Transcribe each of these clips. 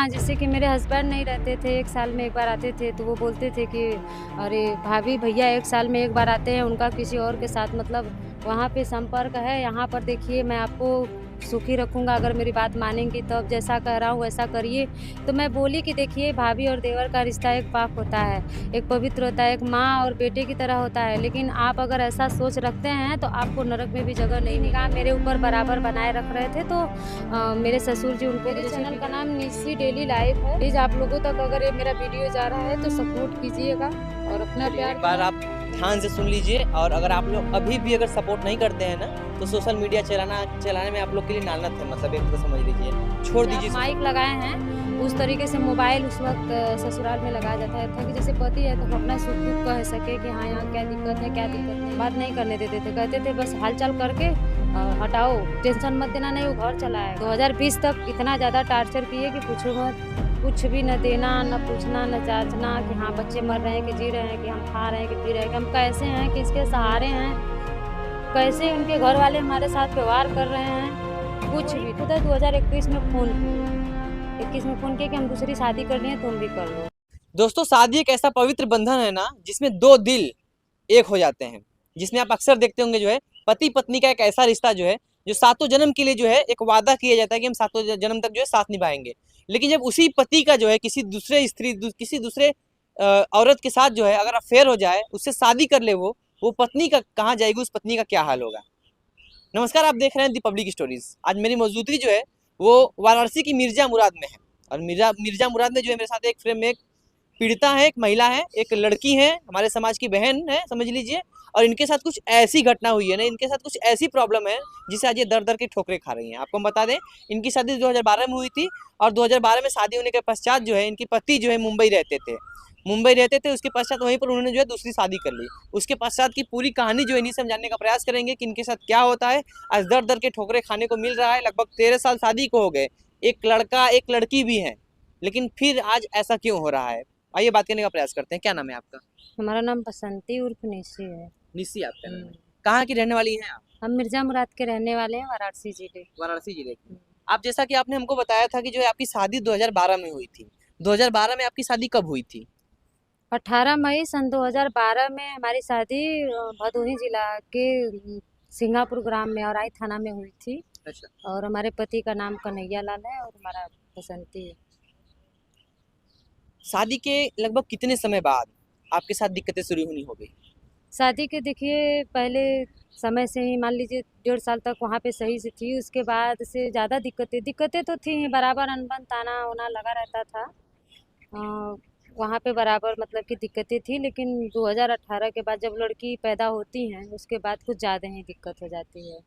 हाँ, जैसे कि मेरे हस्बैंड नहीं रहते थे, 1 साल में 1 बार आते थे, तो वो बोलते थे कि अरे भाभी भैया 1 साल में 1 बार आते हैं, उनका किसी और के साथ मतलब वहाँ पे संपर्क है, यहाँ पर देखिए मैं आपको सुखी रखूँगा अगर मेरी बात मानेंगी तब, जैसा कह रहा हूँ वैसा करिए। तो मैं बोली कि देखिए भाभी और देवर का रिश्ता एक पाक होता है, एक पवित्र होता है, एक माँ और बेटे की तरह होता है, लेकिन आप अगर ऐसा सोच रखते हैं तो आपको नरक में भी जगह नहीं मिलेगी। निगाह मेरे ऊपर बराबर बनाए रख रहे थे, तो मेरे ससुर जी उनको मेरे चैनल का नाम निस्सी डेली लाइफ है। प्लीज़ आप लोगों तक अगर ये मेरा वीडियो जा रहा है तो सपोर्ट कीजिएगा और अपना प्यार एक बार आप ध्यान से सुन लीजिए। और अगर आप लोग अभी भी अगर सपोर्ट नहीं करते हैं ना, तो सोशल मीडिया चलाने में आप लोग के लिए नालत है, मतलब एक तरह समझ लीजिए, छोड़ दीजिए। माइक लगाए हैं उस तरीके से मोबाइल उस वक्त ससुराल में लगाया जाता था कि जैसे पति है तो हम अपना सुख दुख कह सके कि हाँ यहाँ क्या दिक्कत है क्या दिक्कत नहीं, बात नहीं करने देते थे, कहते थे बस हालचाल करके हटाओ, टेंशन मत देना, नहीं वो घर चला है। 2020 तक इतना ज़्यादा टार्चर किए कि पूछो मत, कुछ भी न देना न पूछना न जांचना कि हाँ बच्चे मर रहे हैं कि जी रहे हैं, कि हम खा रहे हैं कि पी रहे हैं, कि हम कैसे हैं, कि इसके सहारे हैं, कैसे उनके घर वाले हमारे साथ व्यवहार कर रहे हैं, कुछ भी। खुद 2021 में फ़ोन किया, 21 में फ़ोन किया कि हम दूसरी शादी करनी है तुम भी कर लो। दोस्तों, शादी एक ऐसा पवित्र बंधन है ना, जिसमें दो दिल एक हो जाते हैं, जिसमें आप अक्सर देखते होंगे जो है पति पत्नी का एक ऐसा रिश्ता जो है जो सातों जन्म के लिए जो है एक वादा किया जाता है कि हम सातों जन्म तक जो है साथ निभाएंगे। लेकिन जब उसी पति का जो है किसी दूसरे औरत के साथ जो है अगर अफेयर हो जाए, उससे शादी कर ले, वो पत्नी का कहाँ जाएगी, उस पत्नी का क्या हाल होगा। नमस्कार, आप देख रहे हैं दी पब्लिक स्टोरीज। आज मेरी मौजूदगी जो है वो वाराणसी की मिर्जा मुराद में है। और मिर्जा मुराद में जो है मेरे साथ एक फ्रेम में एक पीड़िता है, एक महिला है, एक लड़की है, हमारे समाज की बहन है समझ लीजिए। और इनके साथ कुछ ऐसी घटना हुई है ना, इनके साथ कुछ ऐसी प्रॉब्लम है जिसे आज ये दर दर की ठोकरें खा रही हैं। आपको हम बता दें, इनकी शादी 2012 में हुई थी। और 2012 में शादी होने के पश्चात जो है इनके पति जो है मुंबई रहते थे। उसके पश्चात वहीं पर उन्होंने जो है दूसरी शादी कर ली। उसके पश्चात की पूरी कहानी जो है इन्हीं से हम जानने का प्रयास करेंगे कि इनके साथ क्या होता है। आज दर दर के ठोकरे खाने को मिल रहा है। लगभग 13 साल शादी को हो गए, एक लड़का एक लड़की भी है, लेकिन फिर आज ऐसा क्यों हो रहा है। आइए बात करने का प्रयास करते हैं। क्या नाम है आपका? हमारा नाम बसंती उर्फ निशी है। निस्सी आपका नाम है। कहाँ की रहने वाली हैं आप? हम मिर्जा मुराद के रहने वाले हैं, वाराणसी जिले। वाराणसी जिले की। आप जैसा कि आपने हमको बताया था कि जो है आपकी शादी 2012 में हुई थी। 2012 में आपकी शादी कब हुई थी? 18 मई सन 2012 में हमारी शादी भदोही जिला के सिंगापुर ग्राम में औराई थाना में हुई थी। अच्छा। और हमारे पति का नाम कन्हैया लाल है और हमारा बसंती है। शादी के लगभग कितने समय बाद आपके साथ दिक्कतें शुरू होनी हो गई? शादी के देखिए पहले समय से ही मान लीजिए 1.5 साल तक वहाँ पे सही से थी, उसके बाद से ज़्यादा दिक्कतें तो थी ही, बराबर अनबन ताना होना लगा रहता था। वहाँ पे बराबर मतलब कि दिक्कतें थी, लेकिन 2018 के बाद जब लड़की पैदा होती हैं उसके बाद कुछ ज़्यादा ही दिक्कत हो जाती है।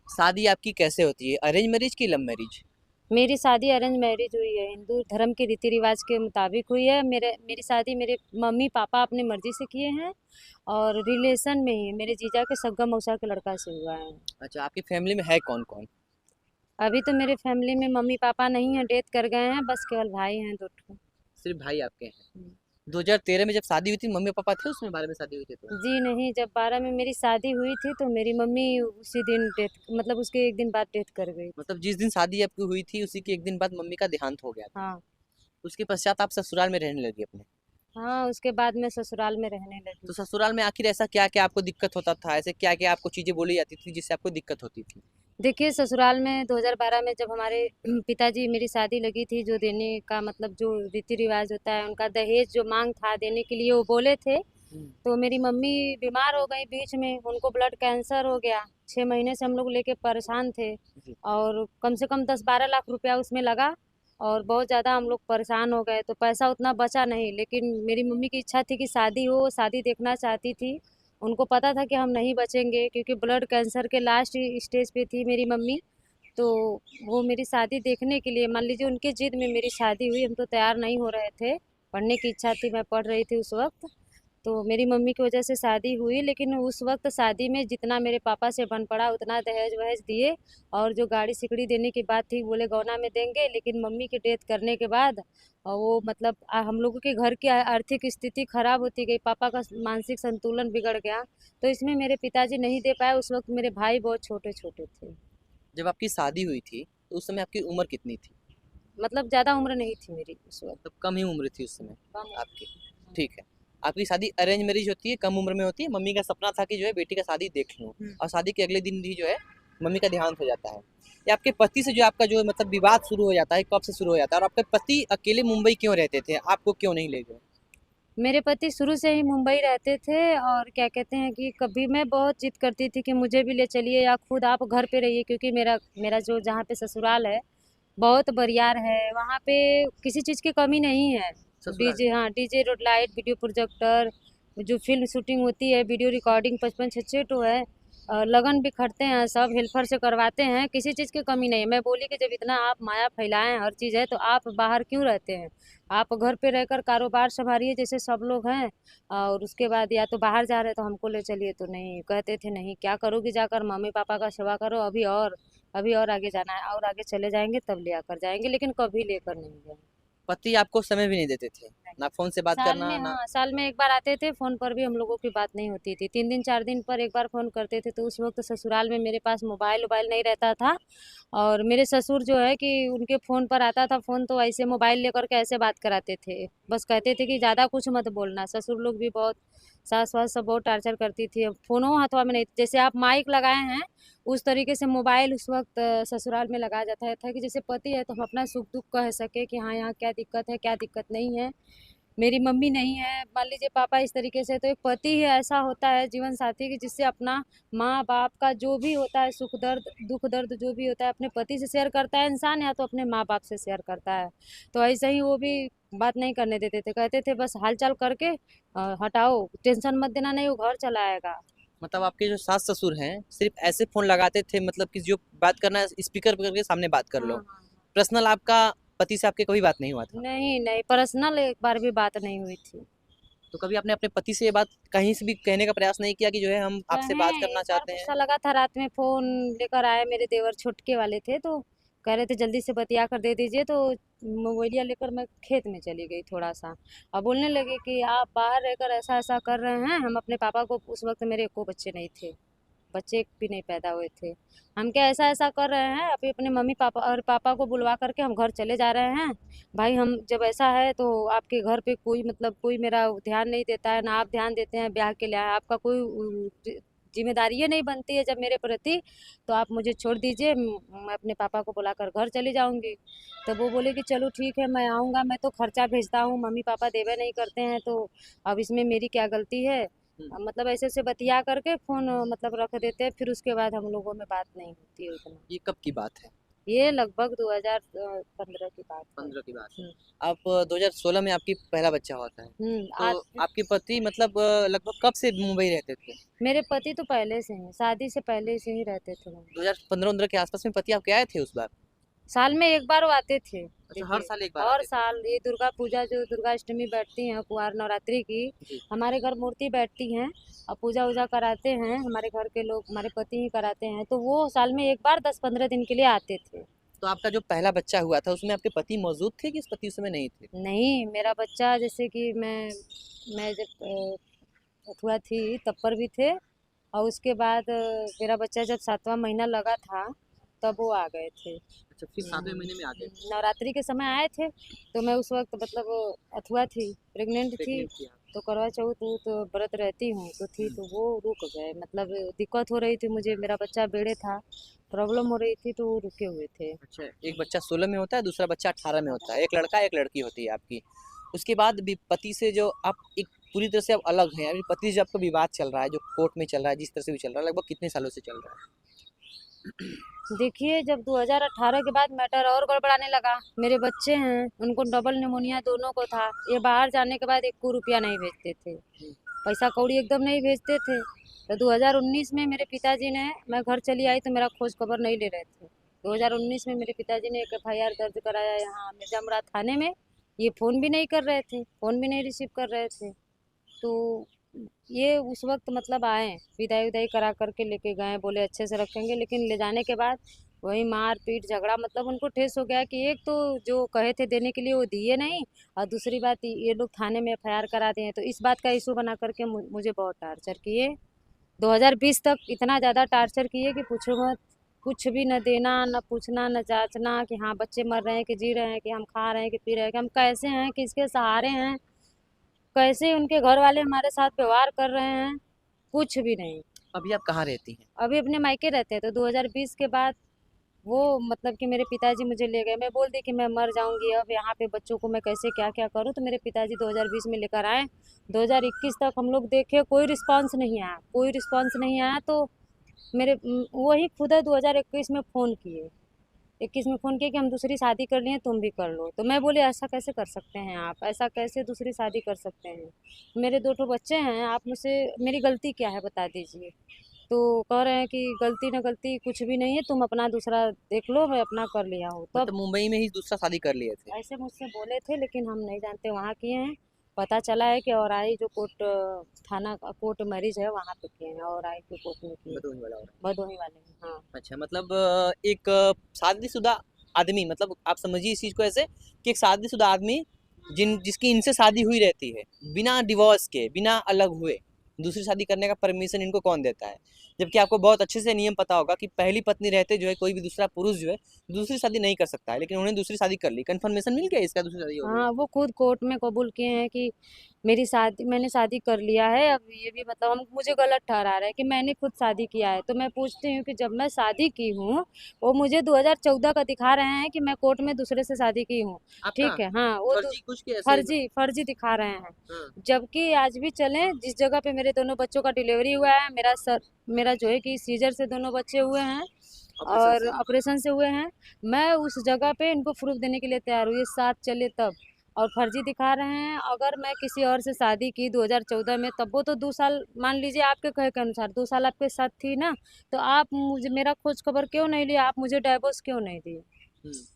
शादी आपकी कैसे होती है, अरेंज मैरिज की लव मैरिज? मेरी शादी अरेंज मैरिज हुई है, हिंदू धर्म के रीति रिवाज के मुताबिक हुई है। मेरी शादी मेरे मम्मी पापा अपनी मर्जी से किए हैं और रिलेशन में ही मेरे जीजा के सग्गा मौसा के लड़का से हुआ है। अच्छा, आपकी फैमिली में है कौन कौन? अभी तो मेरे फैमिली में मम्मी पापा नहीं हैं, डेथ कर गए हैं, बस केवल भाई हैं 2 ठो। सिर्फ भाई आपके हैं? 2013 में जब शादी हुई थी, मम्मी पापा थे उसमें, बारे में शादी हुई थी तो? जी नहीं, जब 12 में मेरी शादी हुई थी तो मेरी मम्मी उसी दिन डेथ मतलब उसके 1 दिन बाद डेथ कर गई। मतलब जिस दिन शादी आपकी हुई थी उसी के एक दिन बाद मम्मी का देहांत हो गया था। हाँ। उसके पश्चात आप ससुराल में रहने लगी अपने। हाँ, उसके बाद मैं ससुराल में रहने लगी। तो ससुराल में आखिर ऐसा क्या क्या आपको दिक्कत होता था, ऐसे क्या क्या आपको चीजें बोली जाती थी जिससे आपको दिक्कत होती थी? देखिए ससुराल में 2012 में जब हमारे पिताजी मेरी शादी लगी थी, जो देने का मतलब जो रीति रिवाज होता है उनका दहेज जो मांग था देने के लिए वो बोले थे। तो मेरी मम्मी बीमार हो गई बीच में, उनको ब्लड कैंसर हो गया। 6 महीने से हम लोग लेके परेशान थे जी। और कम से कम 10-12 लाख रुपया उसमें लगा और बहुत ज़्यादा हम लोग परेशान हो गए। तो पैसा उतना बचा नहीं, लेकिन मेरी मम्मी की इच्छा थी कि शादी हो, शादी देखना चाहती थी। उनको पता था कि हम नहीं बचेंगे क्योंकि ब्लड कैंसर के लास्ट स्टेज पे थी मेरी मम्मी। तो वो मेरी शादी देखने के लिए मान लीजिए उनकी जिद में मेरी शादी हुई, हम तो तैयार नहीं हो रहे थे। पढ़ने की इच्छा थी, मैं पढ़ रही थी उस वक्त। तो मेरी मम्मी की वजह से शादी हुई, लेकिन उस वक्त शादी में जितना मेरे पापा से बन पड़ा उतना दहेज वहेज दिए। और जो गाड़ी सिकड़ी देने की बात थी बोले गौना में देंगे, लेकिन मम्मी की डेथ करने के बाद वो मतलब हम लोगों के घर की आर्थिक स्थिति खराब होती गई, पापा का मानसिक संतुलन बिगड़ गया। तो इसमें मेरे पिताजी नहीं दे पाए। उस वक्त मेरे भाई बहुत छोटे छोटे थे। जब आपकी शादी हुई थी तो उस समय आपकी उम्र कितनी थी? मतलब ज़्यादा उम्र नहीं थी मेरी उस वक्त। तब कम ही उम्र थी उस समय कम उम्र आपकी। थी। ठीक है। आपकी शादी अरेंज मैरिज होती है, कम उम्र में होती है। मम्मी का सपना था कि जो है बेटी का शादी देख लूँ, और शादी के अगले दिन भी जो है मम्मी का देहांत हो जाता है। ये आपके पति से जो आपका जो मतलब विवाद शुरू हो जाता है, कब से शुरू हो जाता है? और आपके पति अकेले मुंबई क्यों रहते थे? आपको क्यों नहीं ले गए? मेरे पति शुरू से ही मुंबई रहते थे, और क्या कहते हैं कि कभी मैं बहुत जिद करती थी कि मुझे भी ले चलिए या खुद आप घर पे रहिए, क्योंकि मेरा मेरा जो जहाँ पे ससुराल है बहुत बढ़ियार है, वहाँ पे किसी चीज़ की कमी नहीं है। ससुराल डीजे, में? हाँ, DJ, road light, video projector, जो फिल्म शूटिंग होती है, वीडियो रिकॉर्डिंग 55 छः है, लगन भी खटते हैं, सब हेल्पर से करवाते हैं, किसी चीज़ की कमी नहीं है। मैं बोली कि जब इतना आप माया फैलाएं हर चीज़ है तो आप बाहर क्यों रहते हैं? आप घर पे रहकर कारोबार संभालिए जैसे सब लोग हैं, और उसके बाद या तो बाहर जा रहे तो हमको ले चलिए, तो नहीं कहते थे, नहीं क्या करोगी जाकर, मम्मी पापा का सेवा करो, अभी और आगे जाना है, और आगे चले जाएंगे तब ले आकर जाएंगे, लेकिन कभी लेकर नहीं गए। पति आपको समय भी नहीं देते थे, ना फोन से बात साल करना में, ना? हाँ, साल में एक बार आते थे, फोन पर भी हम लोगों की बात नहीं होती थी, 3 दिन 4 दिन पर एक बार फोन करते थे। तो उस वक्त ससुराल में मेरे पास मोबाइल वोबाइल नहीं रहता था, और मेरे ससुर जो है कि उनके फोन पर आता था फोन, तो ऐसे मोबाइल लेकर के ऐसे बात कराते थे, बस कहते थे कि ज़्यादा कुछ मत बोलना। ससुर लोग भी बहुत, सास वास सब बहुत टार्चर करती थी। अब फोनों हाथवा में नहीं, जैसे आप माइक लगाए हैं उस तरीके से मोबाइल उस वक्त ससुराल में लगाया जाता था, कि जैसे पति है तो हम अपना सुख दुख कह सके कि हाँ यहाँ क्या दिक्कत है, क्या दिक्कत नहीं है। मेरी मम्मी नहीं है, मान लीजिए पापा इस तरीके से, तो एक पति ही ऐसा होता है जीवन साथी कि जिससे अपना माँ बाप का जो भी होता है सुख दर्द दुख दर्द जो भी होता है अपने पति से शेयर करता है इंसान, या तो अपने माँ बाप से शेयर करता है। तो ऐसे ही वो भी बात नहीं करने देते थे, कहते थे बस हालचाल करके हटाओ, टेंशन मत देना, नहीं वो घर चला आएगा। मतलब आपके जो सास ससुर हैं सिर्फ ऐसे फोन लगाते थे, मतलब कि जो बात करना है स्पीकर पे करके सामने बात कर हाँ लो। हाँ हाँ। पर्सनल आपका पति से आपके कभी बात नहीं हुआ था? नहीं नहीं, पर्सनल एक बार भी बात नहीं हुई थी। तो कभी आपने अपने पति से ये बात कहीं से भी कहने का प्रयास नहीं किया कि जो है हम आपसे बात कहें, करना एक बार चाहते हैं? गुस्सा लगा था, रात में फोन लेकर आए मेरे देवर, छुटके वाले थे, तो कह रहे थे जल्दी से बतिया कर दे दीजिए, तो मोबाइलिया लेकर मैं खेत में चली गई थोड़ा सा, और बोलने लगे कि आप बाहर रहकर ऐसा ऐसा कर रहे हैं। हम अपने पापा को, उस वक्त मेरे को बच्चे नहीं थे, बच्चे भी नहीं पैदा हुए थे, हम क्या ऐसा ऐसा कर रहे हैं, अभी अपने मम्मी पापा और पापा को बुलवा करके हम घर चले जा रहे हैं। भाई हम जब ऐसा है तो आपके घर पे कोई मतलब कोई मेरा ध्यान नहीं देता है, ना आप ध्यान देते हैं, ब्याह के लिए आए, आपका कोई जिम्मेदारी ही नहीं बनती है जब मेरे प्रति, तो आप मुझे छोड़ दीजिए, मैं अपने पापा को बुलाकर घर चली जाऊंगी। तब वो बोले कि चलो ठीक है मैं आऊँगा, मैं तो खर्चा भेजता हूँ, मम्मी पापा देवे नहीं करते हैं, तो अब इसमें मेरी क्या गलती है। हम्म। मतलब ऐसे ऐसे बतिया करके फोन मतलब रख देते हैं, फिर उसके बाद हम लोगों में बात नहीं होती है उतना। ये कब की बात है? ये लगभग 2015 की बात है। 15 की बात है। हम्म। आप 2016 में आपकी पहला बच्चा होता है। तो आज आपके पति मतलब लगभग कब से मुंबई रहते थे? मेरे पति तो पहले से ही, शादी से पहले से ही रहते थे वहाँ। 2015-15 के आसपास में पति आपके आए थे उस बार? साल में एक बार वो आते थे। अच्छा, हर देखिए, साल एक बार और आते थे? साल ये दुर्गा पूजा जो दुर्गा अष्टमी बैठती हैं कुंवार नवरात्रि की, जी। हमारे घर मूर्ति बैठती हैं और पूजा वूजा कराते हैं, हमारे घर के लोग, हमारे पति ही कराते हैं, तो वो साल में एक बार 10-15 दिन के लिए आते थे। तो आपका जो पहला बच्चा हुआ था उसमें आपके पति मौजूद थे कि उस पति उस समय नहीं थे? नहीं, मेरा बच्चा जैसे कि मैं जब अथुआ थी तब पर भी थे, और उसके बाद मेरा बच्चा जब 7वां महीना लगा था तब वो आ गए थे। अच्छा, फिर 7वें महीने में आ गए थे? नवरात्रि के समय आए थे, तो मैं उस वक्त मतलब अथुआ थी, प्रेग्नेंट थी, प्रेग्नेंट थी आप? तो करवा चौथ तो व्रत रहती हूँ तो थी, तो वो रुक गए, मतलब दिक्कत हो रही थी मुझे, मेरा बच्चा बेड़े था, प्रॉब्लम हो रही थी, तो वो रुके हुए थे। अच्छा, एक बच्चा 16 में होता है, दूसरा बच्चा 18 में होता है, एक लड़का एक लड़की होती है आपकी। उसके बाद भी पति से जो आप एक पूरी तरह से अब अलग हैं, अभी पति से जो आपका विवाद चल रहा है, जो कोर्ट में चल रहा है, जिस तरह से भी चल रहा है, लगभग कितने सालों से चल रहा है? देखिए, जब 2018 के बाद मैटर और गड़बड़ाने लगा, मेरे बच्चे हैं, उनको डबल निमोनिया दोनों को था, ये बाहर जाने के बाद 1 को रुपया नहीं भेजते थे, पैसा कौड़ी एकदम नहीं भेजते थे। तो 2019 में मेरे पिताजी ने, मैं घर चली आई तो मेरा खोज खबर नहीं ले रहे थे, 2019 में मेरे पिताजी ने एक एफआईआर दर्ज कराया यहाँ मिर्जामुरा थाने में, ये फ़ोन भी नहीं कर रहे थे, फ़ोन भी नहीं रिसीव कर रहे थे। तो ये उस वक्त मतलब आए, विदाई विदाई करा करके लेके गए, बोले अच्छे से रखेंगे, लेकिन ले जाने के बाद वही मार पीट झगड़ा, मतलब उनको ठेस हो गया कि एक तो जो कहे थे देने के लिए वो दिए नहीं, और दूसरी बात ये लोग थाने में एफआईआर करा दिए, तो इस बात का इशू बना करके मुझे बहुत टार्चर किए, 2020 तक इतना ज़्यादा टार्चर किए कि पूछो मत। कुछ भी न देना, न पूछना, न जांचना कि हाँ बच्चे मर रहे हैं कि जी रहे हैं, कि हम खा रहे हैं कि पी रहे हैं, कि हम कैसे हैं, किसके सहारे हैं, कैसे उनके घर वाले हमारे साथ व्यवहार कर रहे हैं, कुछ भी नहीं। अभी आप कहाँ रहती हैं? अभी अपने मायके रहते हैं, तो 2020 के बाद वो मतलब कि मेरे पिताजी मुझे ले गए। मैं बोल दी कि मैं मर जाऊंगी, अब यहाँ पे बच्चों को मैं कैसे क्या क्या करूँ, तो मेरे पिताजी 2020 में लेकर आए। 2021 तक हम लोग देखे, कोई रिस्पांस नहीं आया, कोई रिस्पांस नहीं आया। तो मेरे वही खुदा 2021 में फ़ोन किए, 21 में फ़ोन किए कि हम दूसरी शादी कर लिए, तुम भी कर लो। तो मैं बोली ऐसा कैसे कर सकते हैं आप, ऐसा कैसे दूसरी शादी कर सकते हैं, मेरे 2 बच्चे हैं, आप मुझसे मेरी गलती क्या है बता दीजिए। तो कह रहे हैं कि गलती न गलती कुछ भी नहीं है, तुम अपना दूसरा देख लो, मैं अपना कर लिया हूँ। तब मतलब मुंबई में ही दूसरा शादी कर लिए थे? ऐसे मुझसे बोले थे, लेकिन हम नहीं जानते वहाँ किए हैं। पता चला है कि औराई जो कोर्ट थाना कोर्ट मैरिज है वहाँ पे किए हैं, औराई के कोर्ट में किए, भदोही वाला हो रहा भदोही वाले में। हाँ। है। अच्छा, मतलब एक शादीशुदा आदमी, मतलब आप समझिए इस चीज को ऐसे कि एक शादीशुदा आदमी जिसकी इनसे शादी हुई रहती है, बिना डिवोर्स के, बिना अलग हुए दूसरी शादी करने का परमिशन इनको कौन देता है? जबकि आपको बहुत अच्छे से नियम पता होगा कि पहली पत्नी रहते जो है कोई भी दूसरा पुरुष जो है दूसरी शादी नहीं कर सकता है, लेकिन उन्होंने दूसरी शादी कर ली। कंफर्मेशन मिल गया इसका, दूसरी शादी हो गई है? हाँ, वो खुद कोर्ट में कबूल किए हैं कि मेरी शादी, मैंने शादी कर लिया है। अब ये भी मतलब हम मुझे गलत ठहरा रहे हैं कि मैंने खुद शादी किया है। तो मैं पूछती हूँ कि जब मैं शादी की हूँ, वो मुझे 2014 का दिखा रहे हैं कि मैं कोर्ट में दूसरे से शादी की हूँ। आपका ठीक है, हाँ, वो फर्जी कुछ के ऐसे? फर्जी फर्जी दिखा रहे हैं। हाँ। जबकि आज भी चलें, जिस जगह पे मेरे दोनों बच्चों का डिलीवरी हुआ है, मेरा जो है कि सीजर से दोनों बच्चे हुए हैं ऑपरेशन और से? ऑपरेशन से हुए हैं, मैं उस जगह पे इनको प्रूफ देने के लिए तैयार हुई, साथ चले तब। और फर्जी दिखा रहे हैं। अगर मैं किसी और से शादी की 2014 में, तब वो तो 2 साल, मान लीजिए आपके कहे के अनुसार 2 साल आपके साथ थी ना, तो आप मुझे मेरा खोज खबर क्यों नहीं लिया, आप मुझे डाइवोर्स क्यों नहीं दिए?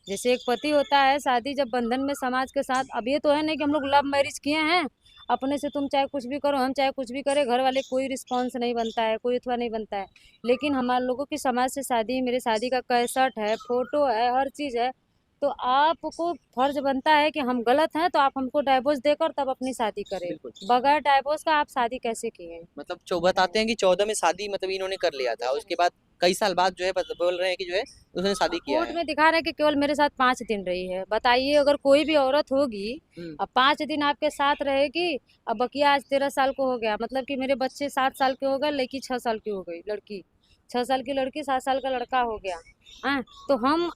जैसे एक पति होता है, शादी जब बंधन में समाज के साथ, अब ये तो है नहीं कि हम लोग लव मैरिज किए हैं अपने से, तुम चाहे कुछ भी करो, हम चाहे कुछ भी करें, घर वाले कोई रिस्पॉन्स नहीं बनता है, कोई अथवा नहीं बनता है। लेकिन हमारे लोगों की समाज से शादी, मेरे शादी का कैसेट है, फोटो है, हर चीज़ है। तो आपको फर्ज बनता है कि हम गलत हैं तो आप हमको डाइवोर्स देकर तब अपनी शादी करें। बिल्कुल। बगैर डाइवोर्स का आप शादी कैसे किए? मतलब बताते हैं कि 14 में शादी मतलब इन्होंने कर लिया था, उसके बाद कई साल बाद जो है बोल रहे हैं कि जो है उसने शादी किया कोर्ट है। में दिखा रहे हैं कि केवल मेरे साथ 5 दिन रही है। बताइए, अगर कोई भी औरत होगी, हम्म। अब 5 दिन आपके साथ रहेगी, अब बकिया आज 13 साल को हो गया, मतलब कि मेरे बच्चे 7 साल के हो गए, लड़की 6 साल की हो गई, लड़की 6 साल की लड़की 7 साल का लड़का हो गया। हाँ, तो हम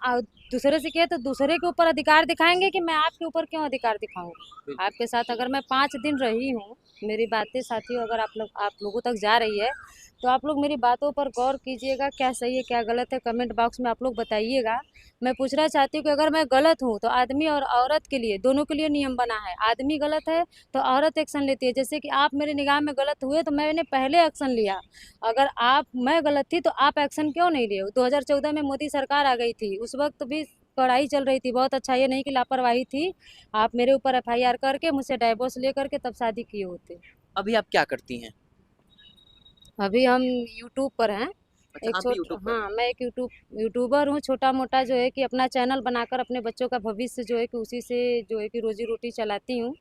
दूसरे से किए तो दूसरे के ऊपर अधिकार दिखाएंगे कि मैं आपके ऊपर क्यों अधिकार दिखाऊं? बिल्कुल। आपके साथ अगर मैं 5 दिन रही हूँ, मेरी बातें साथियों अगर आप लोगों तक जा रही है, तो आप लोग मेरी बातों पर गौर कीजिएगा, क्या सही है क्या गलत है, कमेंट बॉक्स में आप लोग बताइएगा। मैं पूछना चाहती हूँ कि अगर मैं गलत हूँ तो आदमी और औरत के लिए, दोनों के लिए नियम बना है। आदमी गलत है तो औरत एक्शन लेती है। जैसे कि आप मेरे निगाह में गलत हुए तो मैंने पहले एक्शन लिया। अगर मैं गलत थी तो आप एक्शन क्यों नहीं लिए? 2014 में मोदी सरकार आ गई थी, उस वक्त भी कड़ाई चल रही थी बहुत। अच्छा, ये नहीं कि लापरवाही थी। आप मेरे ऊपर एफआईआर करके मुझसे डाइवोर्स लेकर के तब शादी किए होते। अभी आप क्या करती हैं? अभी हम यूट्यूब पर हैं। अच्छा, आप भी यूट्यूब पर हाँ, हैं? मैं एक यूट्यूबर हूँ, छोटा मोटा जो है कि अपना चैनल बनाकर अपने बच्चों का भविष्य जो है कि उसी से जो है कि रोजी रोटी चलाती हूँ।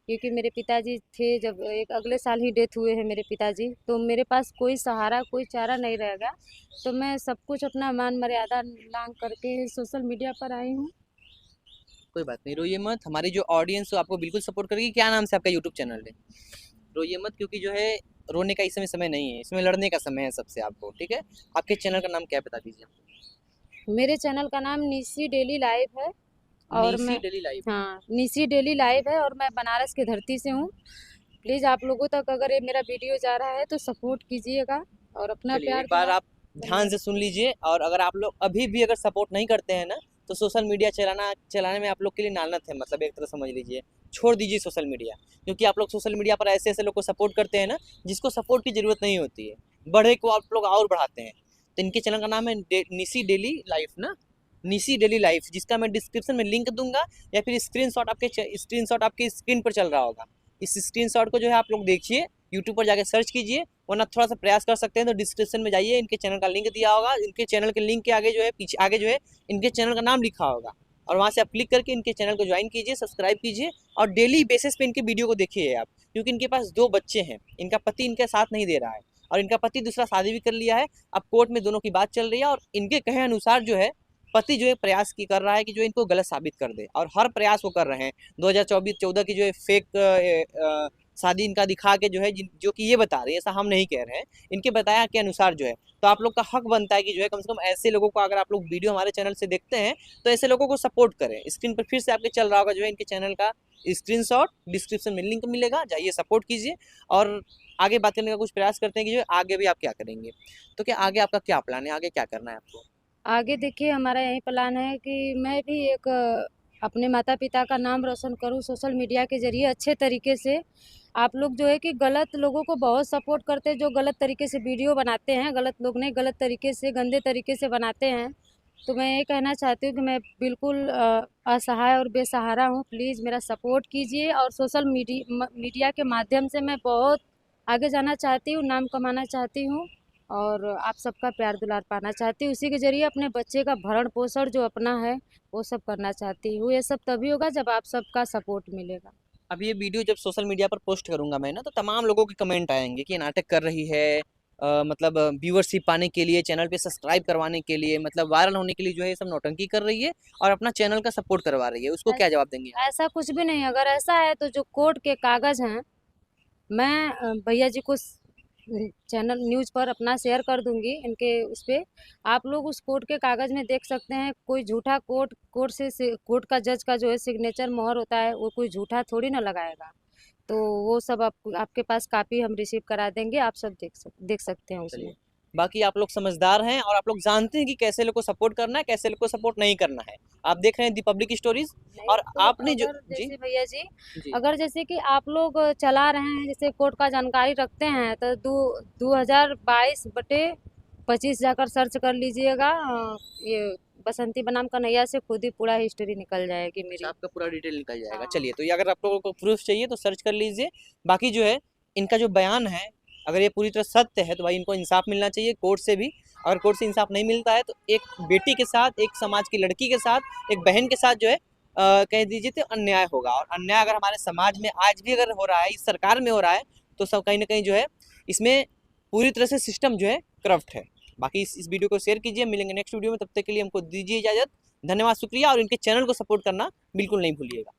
क्योंकि मेरे पिताजी थे, जब एक अगले साल ही डेथ हुए हैं मेरे पिताजी, तो मेरे पास कोई सहारा कोई चारा नहीं रहेगा। तो मैं सब कुछ अपना मान मर्यादा लांग करके सोशल मीडिया पर आई हूँ। कोई बात नहीं, रोइए मत। हमारी जो ऑडियंस है आपको बिल्कुल सपोर्ट करेगी। क्या नाम से आपका यूट्यूब चैनल है? रोइए मत, क्योंकि जो है रोने का इस समय नहीं है, इसमें लड़ने का समय है सबसे आपको, ठीक है? आपके चैनल का नाम क्या है, बता दीजिए हमको। मेरे चैनल का नाम निशी डेली लाइव है। और नीसी मैं, डेली लाइफ? हाँ, निशी डेली लाइव है, और मैं बनारस की धरती से हूँ। प्लीज़ आप लोगों तक अगर ये मेरा वीडियो जा रहा है तो सपोर्ट कीजिएगा और अपना चलिए, प्यार एक बार दुआ। आप ध्यान से सुन लीजिए। और अगर आप लोग अभी भी अगर सपोर्ट नहीं करते हैं ना, तो सोशल मीडिया चलाने में आप लोग के लिए लानत है, मतलब एक तरह समझ लीजिए। छोड़ दीजिए सोशल मीडिया, क्योंकि आप लोग सोशल मीडिया पर ऐसे ऐसे लोग को सपोर्ट करते हैं ना, जिसको सपोर्ट की जरूरत नहीं होती है, बढ़े को आप लोग और बढ़ाते हैं। तो इनके चैनल का नाम है निसी डेली लाइफ ना, निसी डेली लाइफ, जिसका मैं डिस्क्रिप्शन में लिंक दूंगा, या फिर स्क्रीनशॉट आपके स्क्रीन पर चल रहा होगा। इस स्क्रीनशॉट को जो है आप लोग देखिए, यूट्यूब पर जाके सर्च कीजिए, वरना थोड़ा सा प्रयास कर सकते हैं तो डिस्क्रिप्शन में जाइए, इनके चैनल का लिंक दिया होगा। इनके चैनल के लिंक के आगे जो है, पीछे आगे जो है इनके चैनल का नाम लिखा होगा, और वहाँ से आप क्लिक करके इनके चैनल को ज्वाइन कीजिए, सब्सक्राइब कीजिए, और डेली बेसिस पे इनके वीडियो को देखिए आप। क्योंकि इनके पास 2 बच्चे हैं, इनका पति इनके साथ नहीं दे रहा है। और इनका पति दूसरा शादी भी कर लिया है। अब कोर्ट में दोनों की बात चल रही है और इनके कहे अनुसार जो है पति जो है प्रयास की कर रहा है कि जो इनको गलत साबित कर दे, और हर प्रयास वो कर रहे हैं। 2024-14 की जो है फेक शादी इनका दिखा के जो है जो कि ये बता रही है, ऐसा हम नहीं कह रहे हैं, इनके बताया के अनुसार जो है। तो आप लोग का हक बनता है कि जो है कम से कम ऐसे लोगों को, अगर आप लोग वीडियो हमारे चैनल से देखते हैं तो ऐसे लोगों को सपोर्ट करें। स्क्रीन पर फिर से आपके चल रहा होगा जो है इनके चैनल का स्क्रीनशॉट, डिस्क्रिप्शन में लिंक मिलेगा, जाइए सपोर्ट कीजिए। और आगे बात करने का कुछ प्रयास करते हैं कि जो आगे भी आप क्या करेंगे। तो क्या आगे आपका क्या प्लान है, आगे क्या करना है आपको? आगे देखिए, हमारा यही प्लान है कि मैं भी एक अपने माता पिता का नाम रोशन करूं सोशल मीडिया के ज़रिए अच्छे तरीके से। आप लोग जो है कि गलत लोगों को बहुत सपोर्ट करते हैं, जो गलत तरीके से वीडियो बनाते हैं, गलत लोग नहीं, गलत तरीके से, गंदे तरीके से बनाते हैं। तो मैं ये कहना चाहती हूँ कि मैं बिल्कुल असहाय और बेसहारा हूँ। प्लीज़ मेरा सपोर्ट कीजिए, और सोशल मीडिया के माध्यम से मैं बहुत आगे जाना चाहती हूँ, नाम कमाना चाहती हूँ, और आप सबका प्यार दुलार पाना चाहती हूँ। उसी के ज़रिए अपने बच्चे का भरण पोषण जो अपना है वो सब करना चाहती हूँ। ये सब तभी होगा जब आप सबका सपोर्ट मिलेगा। अब ये वीडियो जब सोशल मीडिया पर पोस्ट करूंगा मैं ना, तो तमाम लोगों के कमेंट आएंगे कि ये नाटक कर रही है, मतलब व्यूअरशिप पाने के लिए, चैनल पे सब्सक्राइब करवाने के लिए, मतलब वायरल होने के लिए जो है ये सब नौटंकी कर रही है और अपना चैनल का सपोर्ट करवा रही है। उसको क्या जवाब देंगे आप? ऐसा कुछ भी नहीं। अगर ऐसा है तो जो कोर्ट के कागज़ हैं, मैं भैया जी को चैनल न्यूज़ पर अपना शेयर कर दूंगी इनके उस पे। आप लोग उस कोर्ट के कागज़ में देख सकते हैं। कोई झूठा कोर्ट का जज का जो है सिग्नेचर मोहर होता है, वो कोई झूठा थोड़ी ना लगाएगा। तो वो सब आपके पास कापी हम रिसीव करा देंगे, आप सब देख सकते हैं उसमें। चलिए, बाकी आप लोग समझदार हैं और आप लोग जानते हैं कि कैसे लोग को सपोर्ट करना है, कैसे लोग को सपोर्ट नहीं करना है। आप देख रहे हैं दी पब्लिक स्टोरीज। नहीं और तो आपने जो अगर जी जैसे भैया जी, जी अगर जैसे कि आप लोग चला रहे हैं, जैसे कोर्ट का जानकारी रखते हैं, तो 2022/25 जाकर सर्च कर लीजिएगा। ये बसंती बनाम कन्हैया से खुद ही पूरा हिस्ट्री निकल जाएगी अच्छा, मेरी। आपका पूरा डिटेल निकल जाएगा। हाँ। चलिए, तो ये अगर आप लोगों को प्रूफ चाहिए तो सर्च कर लीजिए। बाकी जो है इनका जो बयान है, अगर ये पूरी तरह सत्य है तो भाई इनको इंसाफ मिलना चाहिए कोर्ट से भी। अगर कोर्ट से इंसाफ नहीं मिलता है तो एक बेटी के साथ, एक समाज की लड़की के साथ, एक बहन के साथ जो है कह दीजिए तो अन्याय होगा। और अन्याय अगर हमारे समाज में आज भी अगर हो रहा है, इस सरकार में हो रहा है, तो सब कहीं ना कहीं जो है इसमें पूरी तरह से सिस्टम जो है करप्ट है। बाकी इस वीडियो को शेयर कीजिए। मिलेंगे नेक्स्ट वीडियो में, तब तक के लिए हमको दीजिए इजाजत। धन्यवाद, शुक्रिया। और इनके चैनल को सपोर्ट करना बिल्कुल नहीं भूलिएगा।